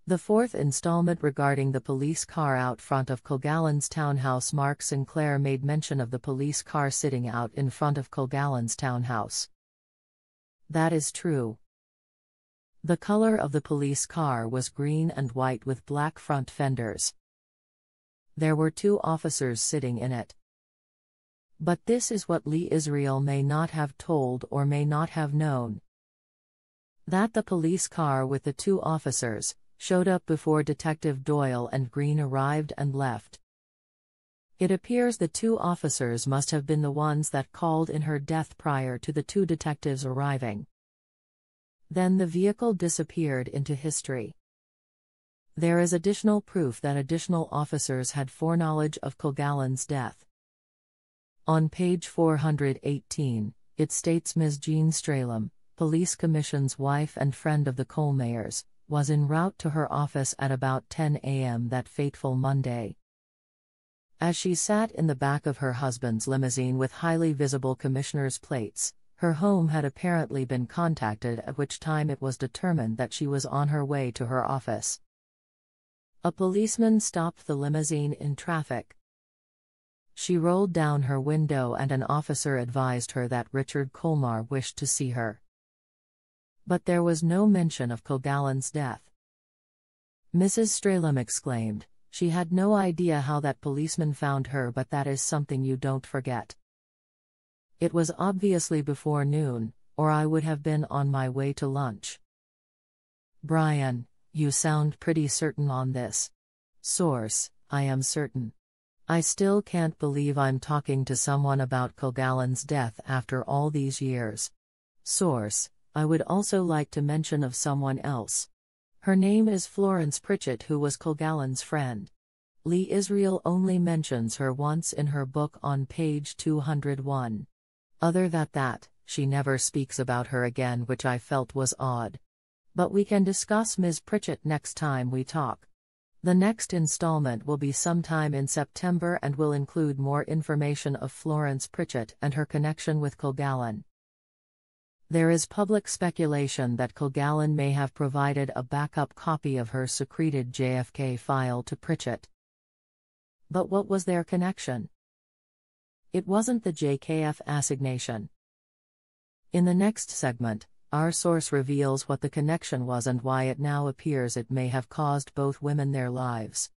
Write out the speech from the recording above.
The fourth installment regarding the police car out front of Kilgallen's townhouse. Mark Sinclair made mention of the police car sitting out in front of Kilgallen's townhouse. That is true. The color of the police car was green and white with black front fenders. There were 2 officers sitting in it. But this is what Lee Israel may not have told or may not have known. That the police car with the 2 officers showed up before Detective Doyle and Green arrived and left. It appears the 2 officers must have been the ones that called in her death prior to the 2 detectives arriving. Then the vehicle disappeared into history. There is additional proof that additional officers had foreknowledge of Kilgallen's death. On page 418, it states Ms. Jean Stralem, Police Commission's wife and friend of the Colmayers, was en route to her office at about 10 a.m. that fateful Monday. As she sat in the back of her husband's limousine with highly visible commissioner's plates, her home had apparently been contacted, at which time it was determined that she was on her way to her office. A policeman stopped the limousine in traffic. She rolled down her window and an officer advised her that Richard Colmar wished to see her. But there was no mention of Kilgallen's death. Mrs. Stralem exclaimed, "She had no idea how that policeman found her, but that is something you don't forget. It was obviously before noon, or I would have been on my way to lunch." Brian, you sound pretty certain on this. Source, I am certain. I still can't believe I'm talking to someone about Kilgallen's death after all these years. Source, I would also like to mention of someone else. Her name is Florence Pritchett, who was Kilgallen's friend. Lee Israel only mentions her once in her book on page 201. Other than that, she never speaks about her again, which I felt was odd. But we can discuss Ms. Pritchett next time we talk. The next installment will be sometime in September and will include more information of Florence Pritchett and her connection with Kilgallen. There is public speculation that Kilgallen may have provided a backup copy of her secreted JFK file to Pritchett. But what was their connection? It wasn't the JKF assignation. In the next segment, our source reveals what the connection was and why it now appears it may have caused both women their lives.